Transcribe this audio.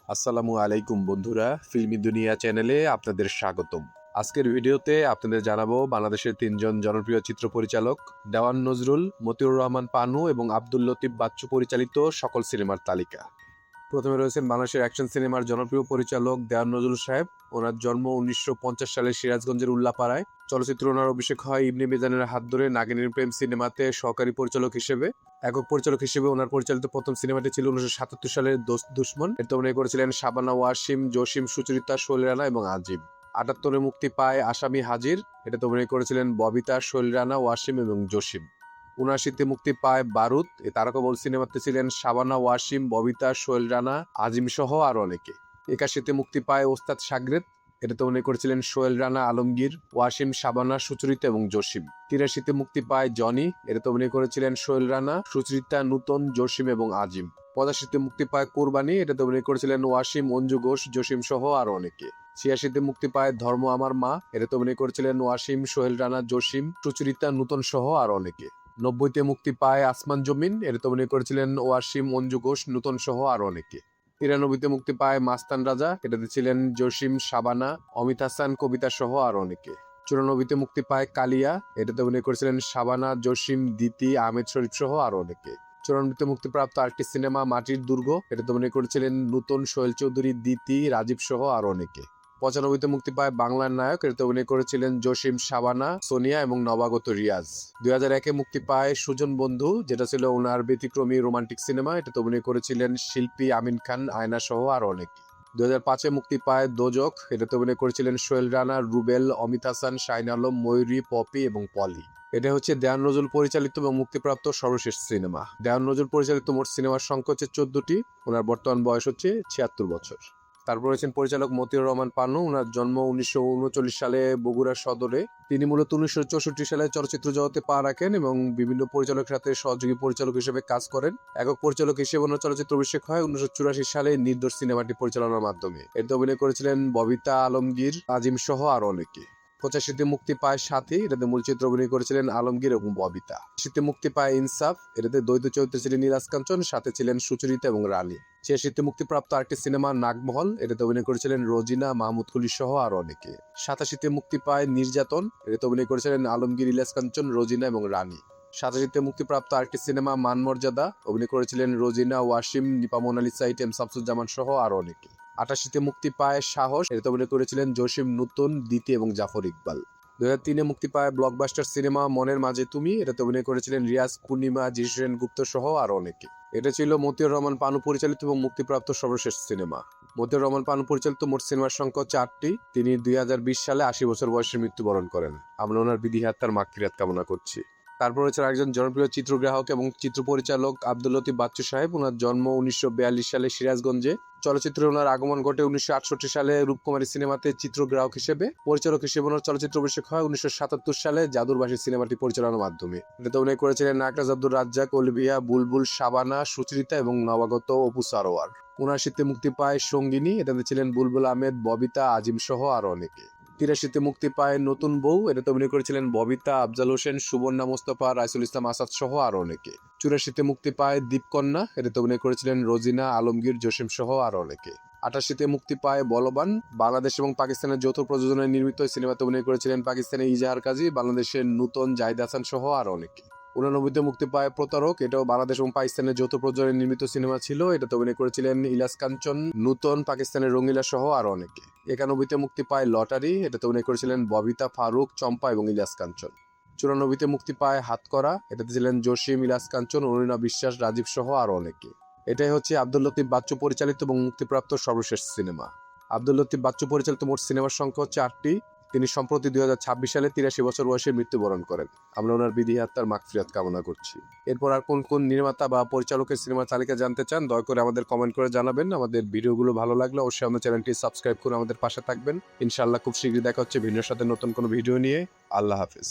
আসসালামু আলাইকুম বন্ধুরা, ফিল্মি দুনিয়া চ্যানেলে আপনাদের স্বাগতম। আজকের ভিডিওতে আপনাদের জানাবো বাংলাদেশের তিনজন জনপ্রিয় চিত্র পরিচালক দেওয়ান নজরুল, মতিউর রহমান পানু এবং আব্দুল লতিফ বাচ্চু পরিচালিত সকল সিনেমার তালিকা। প্রথমে রয়েছেন বাংলাদেশের অ্যাকশন সিনেমার জনপ্রিয় পরিচালক দেওয়ান নজরুল সাহেব। ওনার জন্ম 1950 সালে সিরাজগঞ্জের উল্লাপাড়ায়। চলচ্চিত্র ওনার অভিষেক হয় ইবনে মিজানের হাত ধরে নাগিনীর প্রেম সিনেমাতে সহকারী পরিচালক হিসেবে। একক পরিচালক হিসেবে ওনার পরিচালিত প্রথম সিনেমাটি ছিল 1977 সালের দোস্ত দুশমন। এতে অভিনয় করেছিলেন শাবানা ওয়াসিম, জসিম, সুচরিতা, শৈল রানা এবং আজিম। 78-এ মুক্তি পায় আসামি হাজির। এটাতে অভিনয় করেছিলেন ববিতা, শৈল রানা, ওয়াসিম এবং জসিম। 79-তে মুক্তি পায় বারুদ। এ তারকাবল সিনেমাতে ছিলেন শাবানা ওয়াসিম, ববিতা, শৈল রানা, আজিম সহ আরো অনেকে। 81-তে মুক্তি পায় ওস্তাদ সাগরেদ। এটাতে অভিনয় করেছিলেন শৈল রানা, আলমগীর, ওয়াসিম, শাবানা, সুচরিতা এবং জসিম। 83-তে মুক্তি পায় জনি। এটাতে অভিনয় করেছিলেন শৈল রানা, সুচরিতা, নূতন, জসিম এবং আজিম। 85-তে মুক্তি পায় কোরবানি। এটাতে অভিনয় করেছিলেন ওয়াসিম, অঞ্জু ঘোষ, জসিম সহ আরো অনেকে। 86-তে মুক্তি পায় ধর্ম আমার মা। এটাতে অভিনয় করেছিলেন ওয়াসিম, সোহেল রানা, জসিম, সুচরিতা, নূতন সহ আরো অনেকে। 90-তে মুক্তি পায় আসমান জমিন। এটাতে অভিনয় করেছিলেন ওয়াসিম, অঞ্জু ঘোষ, নূতন সহ আরো অনেকে। 93-তে মুক্তি পায় মাস্তান রাজা। এটাতে ছিলেন জসিম, শাবানা, অমিত হাসান, কবিতা সহ আরো অনেকে। 94-তে মুক্তি পায় কালিয়া। এটাতে অভিনয় করেছিলেন শাবানা, জসিম, দিতি, আহমেদ শরীফ সহ আরো অনেকে। 94-তে মুক্তিপ্রাপ্ত আরেকটি সিনেমা মাটির দুর্গ। এটাতে অভিনয় করেছিলেন নূতন, সোহেল চৌধুরী, দিতি, রাজীব সহ আরো অনেকে। 95-তে মুক্তি পায় বাংলার নায়ক। এটাতে অভিনয় করেছিলেন জসিম, শাবানা, সোনিয়া এবং নবাগত রিয়াজ। 2001-এ মুক্তি পায় সুজন বন্ধু, যেটা ছিল ওনার ব্যতিক্রমী রোমান্টিক সিনেমা। এটাতে অভিনয় করেছিলেন শিল্পী আমিন খান, আয়না সহ আরো অনেকে। 2005-এ মুক্তি পায় দোজক। এটাতে অভিনয় করেছিলেন সোহেল রানা, রুবেল, অমিত হাসান, শাহিন আলম, ময়ূরী, পপি এবং পলি। এটা হচ্ছে দেওয়ান নজরুল পরিচালিত এবং মুক্তিপ্রাপ্ত সর্বশেষ সিনেমা। দেওয়ান নজরুল পরিচালিত মোট সিনেমার সংখ্যা হচ্ছে 14টি। ওনার বর্তমান বয়স হচ্ছে 76 বছর। তারপর রয়েছেন পরিচালক মতিউর রহমান পানু। ওনার জন্ম 1939 সালে বগুড়া সদরে। তিনি মূলত 1964 সালে চলচ্চিত্র জগতে পা রাখেন এবং বিভিন্ন পরিচালকের সাথে সহযোগী পরিচালক হিসেবে কাজ করেন। একক পরিচালক হিসেবে ওনার চলচ্চিত্র অভিষেক হয় 1984 সালে নির্দোষ সিনেমাটি পরিচালনার মাধ্যমে। এতে অভিনয় করেছিলেন ববিতা, আলমগীর, আজিম সহ আরো অনেকে। 85-তে মুক্তি পায় সাথী। এটাতে মূল চিত্র অভিনয় করেছিলেন আলমগীর এবং ববিতা। 86-তে মুক্তি পায় ইনসাফ। এটাতে দ্বৈত চরিত্রে ছিলেন নীলাজ কাঞ্চন, সাথে ছিলেন সুচরিতা এবং রানী। 86-তে মুক্তিপ্রাপ্ত আরেকটি সিনেমা নাগমহল। এটাতে অভিনয় করেছিলেন রোজিনা, মাহমুদ কুলি সহ আরো অনেকে। 87-তে মুক্তি পায় নির্যাতন। এটাতে অভিনয় করেছিলেন আলমগীর, ইলিয়াস কাঞ্চন, রোজিনা এবং রানী। 87-তে মুক্তিপ্রাপ্ত আরেকটি সিনেমা মান মর্যাদা। অভিনয় করেছিলেন রোজিনা, ওয়াসিম, নিপা মোনালিসা, ইটেম শামসুজ্জামান সহ আরো অনেকে। 88-তে মুক্তি পায় সাহস। এটাতে অভিনয় করেছিলেন জসিম, নূতন, দিতি এবং জাফর ইকবাল। 2003-এ মুক্তি পায় ব্লকবাস্টার সিনেমা মনের মাঝে তুমি। এটাতে অভিনয় করেছিলেন রিয়াজ, পূর্ণিমা, যিশু সেনগুপ্ত সহ আরো অনেকে। এটা ছিল মতিউর রহমান পানু পরিচালিত এবং মুক্তিপ্রাপ্ত সর্বশেষ সিনেমা। মতিউর রহমান পানু পরিচালিত মোট সিনেমার সংখ্যা 8টি। তিনি 2020 সালে 80 বছর বয়সে মৃত্যুবরণ করেন। আমরা ওনার বিধি আত্মার মাগফিরাত কামনা করছি। তারপর হচ্ছে একজন জনপ্রিয় চিত্রগ্রাহক এবং চিত্র পরিচালক আব্দুল লতিফ বাচ্চু সাহেব। ওনার জন্ম 1942 সালে সিরাজগঞ্জে। চলচ্চিত্রে ওনার আগমন ঘটে 1968 সালে রূপকুমারী সিনেমাতে চিত্রগ্রাহক হিসেবে। পরিচালক হিসেবে ওনার চলচ্চিত্র অভিষেক হয় 1977 সালে জাদুরবাসী সিনেমাটি পরিচালনার মাধ্যমে। এটাতে অভিনয় করেছিলেন নাকরাজ আব্দুর রাজ্জাক, অলিভিয়া, বুলবুল, শাবানা, সুচরিতা এবং নবাগত অপু সারোয়ার। 79-তে মুক্তি পায় সঙ্গিনী। এটাতে ছিলেন বুলবুল আহমেদ, ববিতা, আজিম সহ আরো অনেকে। 83-তে মুক্তি পায় নতুন বউ। এটাতে অভিনয় করেছিলেন ববিতা, আফজাল হোসেন, সুবর্ণা মোস্তফা, রাইসুল ইসলাম আসাদ সহ আরো অনেকে। 84-তে মুক্তি পায় দীপকন্যা। এটাতে অভিনয় করেছিলেন রোজিনা, আলমগীর, জসিম সহ আরো অনেকে। 88-তে মুক্তি পায় বলবান। বাংলাদেশ এবং পাকিস্তানের যৌথ প্রযোজনায় নির্মিত সিনেমাতে অভিনয় করেছিলেন পাকিস্তানের ইজাহার কাজী, বাংলাদেশের নূতন, জাহিদ হাসান সহ আরো অনেকে। 89-তে মুক্তি পায় প্রতারক। এটাও বাংলাদেশ এবং পাকিস্তানের যৌথ প্রযোজনায় নির্মিত সিনেমা ছিল। এটাতে অভিনয় করেছিলেন ইলিয়াস কাঞ্চন, নূতন, পাকিস্তানের রঙিলা সহ আরো অনেকে। 91-তে মুক্তি পায় লটারি। এটাতে অভিনয় করেছিলেন ববিতা, ফারুক, চম্পা এবং ইলিয়াস কাঞ্চন। 94-তে মুক্তি পায় হাতকড়া। এটাতে ছিলেন জসিম, ইলিয়াস কাঞ্চন, অরুণা বিশ্বাস, রাজীব সহ আরো অনেকে। এটাই হচ্ছে আব্দুল লতিফ বাচ্চু পরিচালিত এবং মুক্তিপ্রাপ্ত সর্বশেষ সিনেমা। আব্দুল লতিফ বাচ্চু পরিচালিত মোট সিনেমার সংখ্যা হচ্ছে 8টি। তিনি সম্প্রতি 2026 সালে 83 বছর বয়সে মৃত্যুবরণ করেন। আমরা ওনার বিধি আত্মার মাগফিরাত কামনা করছি। এরপর আর কোন কোন নির্মাতা বা পরিচালকের সিনেমার তালিকা জানতে চান, দয়া করে আমাদের কমেন্ট করে জানাবেন। আমাদের ভিডিওগুলো ভালো লাগলে অবশ্যই আমাদের চ্যানেলটি সাবস্ক্রাইব করে আমাদের পাশে থাকবেন। ইনশাআল্লাহ খুব শীঘ্রই দেখা হচ্ছে ভিন্নর সাথে নতুন কোনো ভিডিও নিয়ে। আল্লাহ হাফেজ।